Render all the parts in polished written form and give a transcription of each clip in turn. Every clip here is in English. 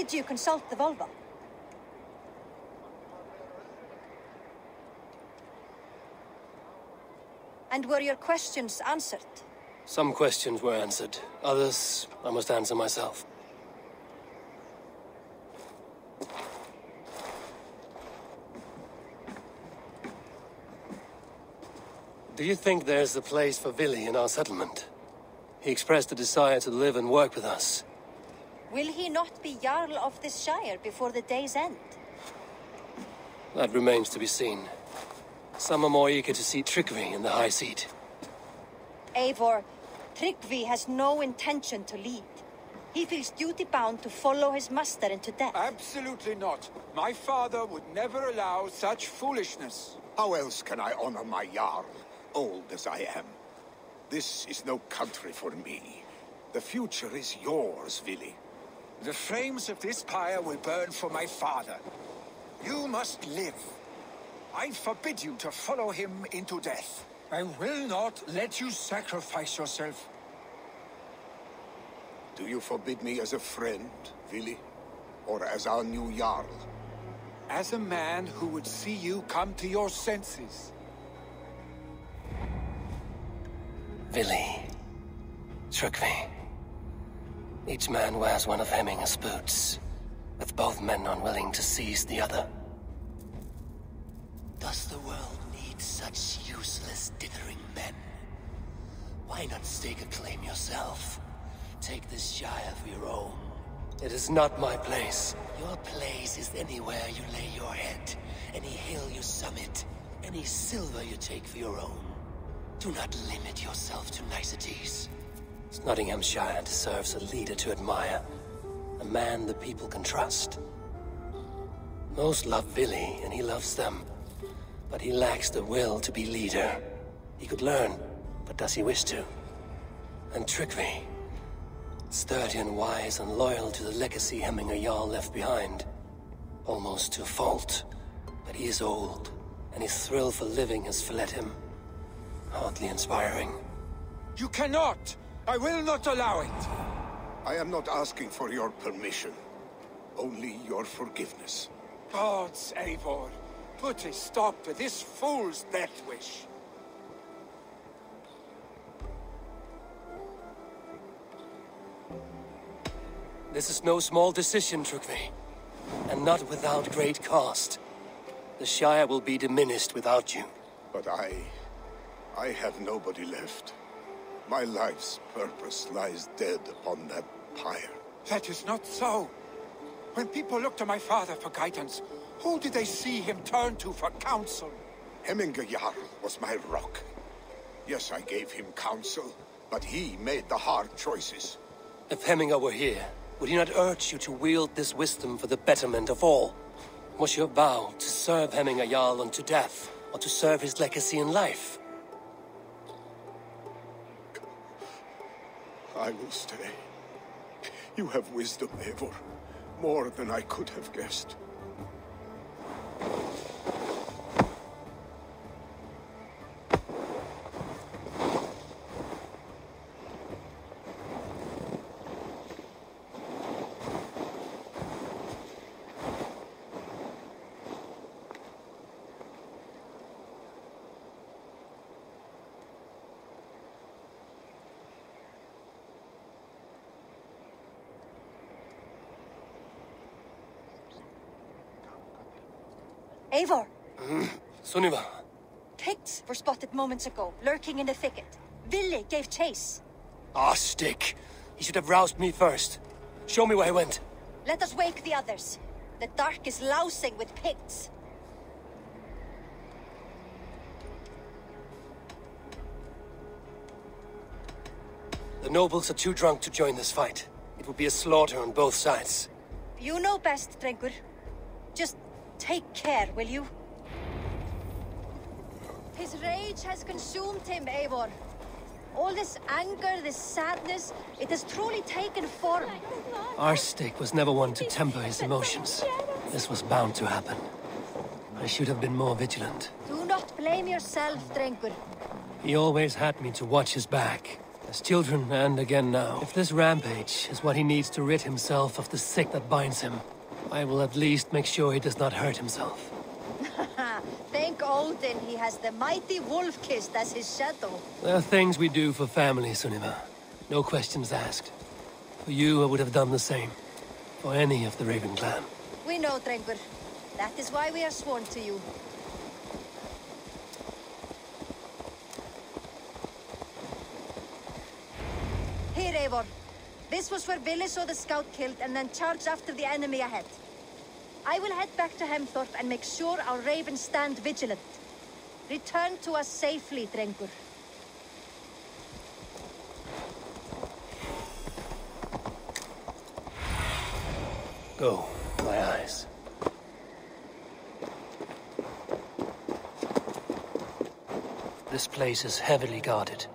Did you consult the Volva? And were your questions answered? Some questions were answered. Others, I must answer myself. Do you think there's a place for Vili in our settlement? He expressed a desire to live and work with us. Will he not be Jarl of this Shire before the day's end? That remains to be seen. Some are more eager to see Tryggvi in the high seat. Eivor, Tryggvi has no intention to lead. He feels duty-bound to follow his master into death. Absolutely not. My father would never allow such foolishness. How else can I honor my Jarl, old as I am? This is no country for me. The future is yours, Vili. The flames of this pyre will burn for my father. You must live. I forbid you to follow him into death. I will not let you sacrifice yourself. Do you forbid me as a friend, Vili? Or as our new Jarl? As a man who would see you come to your senses. Vili. Tryggvi. Each man wears one of Hemminger's boots, with both men unwilling to seize the other. Does the world need such useless, dithering men? Why not stake a claim yourself? Take this Shire for your own. It is not my place. Your place is anywhere you lay your head, any hill you summit, any silver you take for your own. Do not limit yourself to niceties. Nottinghamshire deserves a leader to admire, a man the people can trust. Most love Vili, and he loves them, but he lacks the will to be leader. He could learn, but does he wish to? And Tryggvi, sturdy and wise and loyal to the legacy Hemminger Jarl left behind, almost to a fault. But he is old, and his thrill for living has fled him. Hardly inspiring. You cannot! I will not allow it! I am not asking for your permission. Only your forgiveness. Gods, Eivor, put a stop to this fool's death wish. This is no small decision, Tryggvi, and not without great cost. The Shire will be diminished without you. But I have nobody left. My life's purpose lies dead upon that pyre. That is not so. When people look to my father for guidance, who did they see him turn to for counsel? Hemminger Jarl was my rock. Yes, I gave him counsel, but he made the hard choices. If Hemminger were here, would he not urge you to wield this wisdom for the betterment of all? Was your vow to serve Hemminger Jarl unto death, or to serve his legacy in life? I will stay. You have wisdom, Eivor. More than I could have guessed. Eivor! Sunniva! Picts were spotted moments ago, lurking in the thicket. Vili gave chase. Ah, stick! He should have roused me first. Show me where he went. Let us wake the others. The dark is lousing with Picts. The nobles are too drunk to join this fight. It would be a slaughter on both sides. You know best, Drengur. Just take care, will you? His rage has consumed him, Eivor. All this anger, this sadness, it has truly taken form. Arstic was never one to temper his emotions. This was bound to happen. I should have been more vigilant. Do not blame yourself, Drengur. He always had me to watch his back, as As children, and again now. If this rampage is what he needs to rid himself of the sick that binds him, I will at least make sure he does not hurt himself. Thank Odin he has the mighty Wolf-Kissed as his shadow. There are things we do for family, Sunniva. No questions asked. For you, I would have done the same. For any of the Raven clan. We know, Drengur. That is why we are sworn to you. Here, Eivor. This was where Vili saw the scout killed and then charged after the enemy ahead. I will head back to Hemthorpe and make sure our ravens stand vigilant. Return to us safely, Drengur. Go, my eyes. This place is heavily guarded.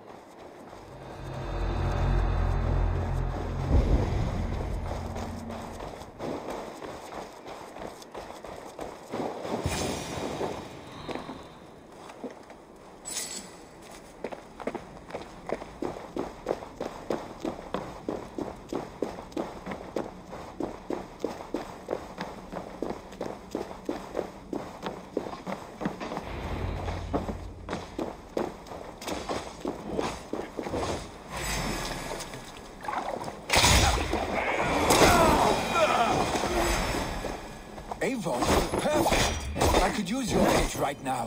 Eivor, perfect. I could use your aid right now.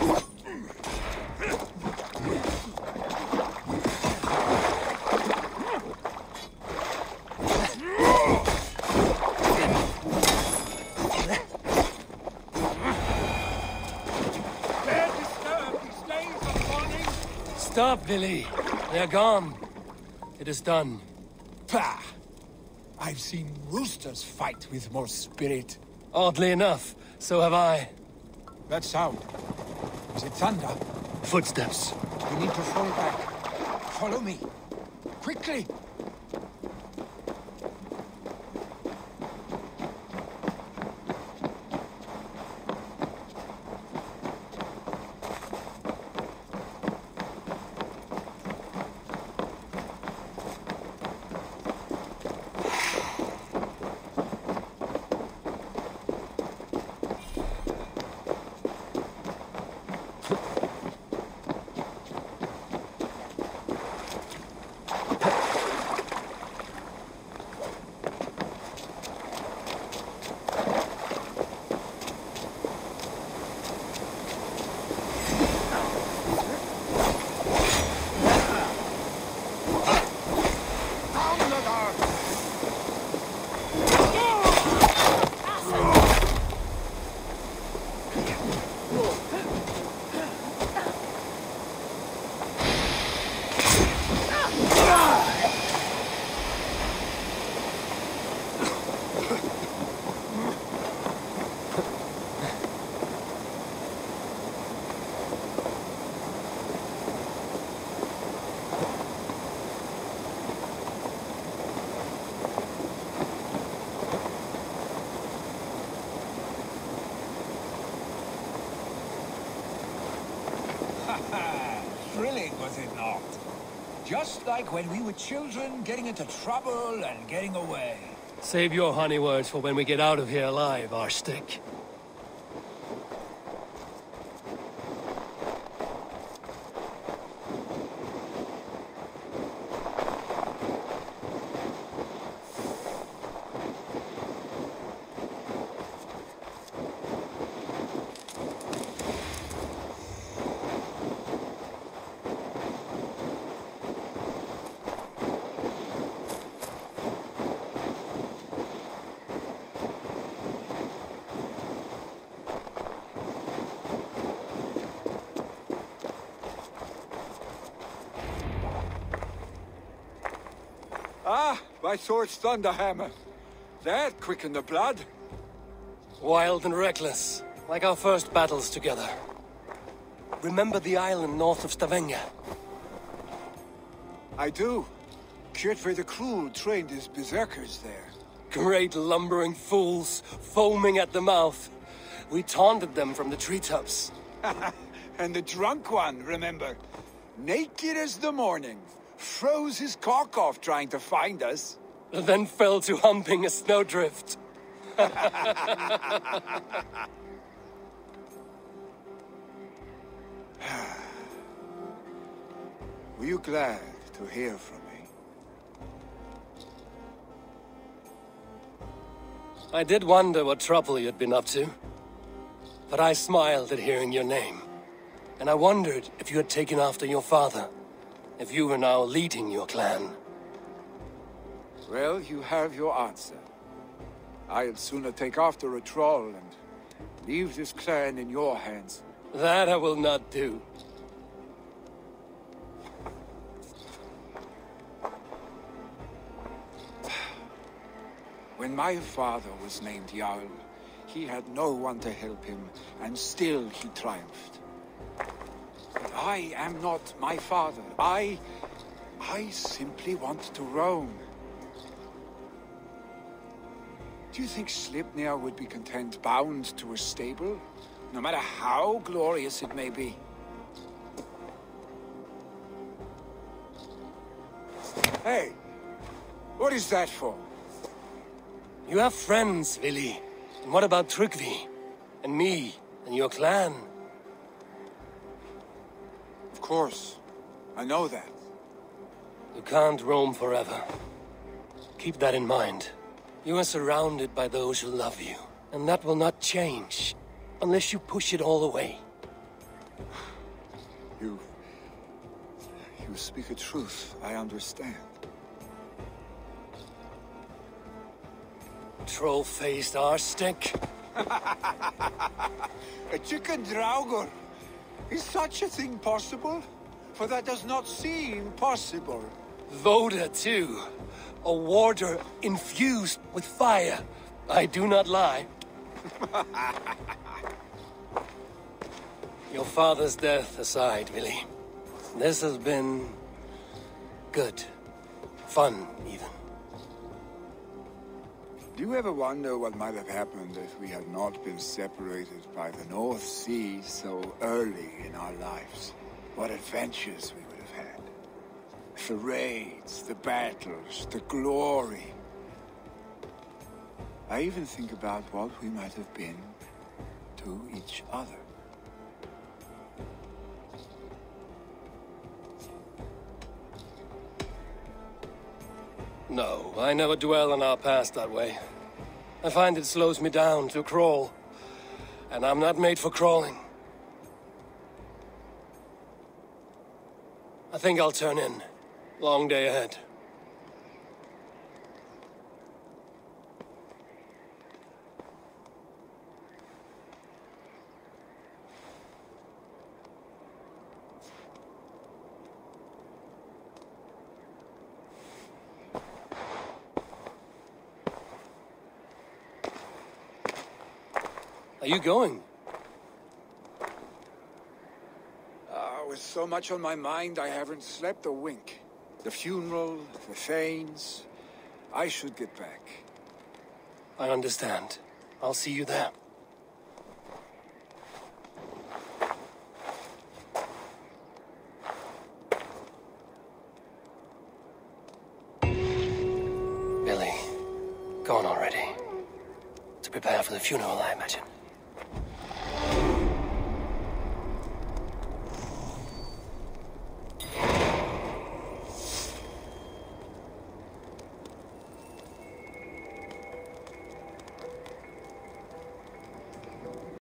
Stop, Vili. They're gone. It is done. Pah! I've seen roosters fight with more spirit. Oddly enough, so have I. That sound. Is it thunder? Footsteps. We need to fall back. Follow me. Quickly! Thrilling, was it not? Just like when we were children, getting into trouble and getting away. Save your honey words for when we get out of here alive, Arstick. Ah, by Thor's Thunderhammer. That quickened the blood. Wild and reckless, like our first battles together. Remember the island north of Stavanger? I do. Kjotve the Cruel trained his berserkers there. Great lumbering fools, foaming at the mouth. We taunted them from the treetops. And the drunk one, remember? Naked as the morning. froze his cock off trying to find us. Then fell to humping a snowdrift. Were you glad to hear from me? I did wonder what trouble you'd been up to. But I smiled at hearing your name. And I wondered if you had taken after your father. If you were now leading your clan. Well, you have your answer. I'd sooner take after a troll and leave this clan in your hands. That I will not do. When my father was named Jarl, he had no one to help him, and still he triumphed. But I am not my father. I simply want to roam. Do you think Sleipnir would be content bound to a stable, no matter how glorious it may be? Hey, what is that for? You have friends, Vili. And what about Tryggvi? And me? And your clan? Of course, I know that. You can't roam forever. Keep that in mind. You are surrounded by those who love you. And that will not change. Unless you push it all away. You speak a truth, I understand. Troll-faced arstick. A chicken Draugr? Is such a thing possible? For that does not seem possible. Voda, too. A warder infused with fire. I do not lie. Your father's death aside, Vili. This has been... good. Fun, even. Do you ever wonder what might have happened if we had not been separated by the North Sea so early in our lives? What adventures we would have had. The raids, the battles, the glory. I even think about what we might have been to each other. No, I never dwell on our past that way. I find it slows me down to crawl. And I'm not made for crawling. I think I'll turn in. Long day ahead. Are you going? With so much on my mind, I haven't slept a wink. The funeral, the Thanes. I should get back. I understand. I'll see you there. Billy, gone already. To prepare for the funeral, I imagine.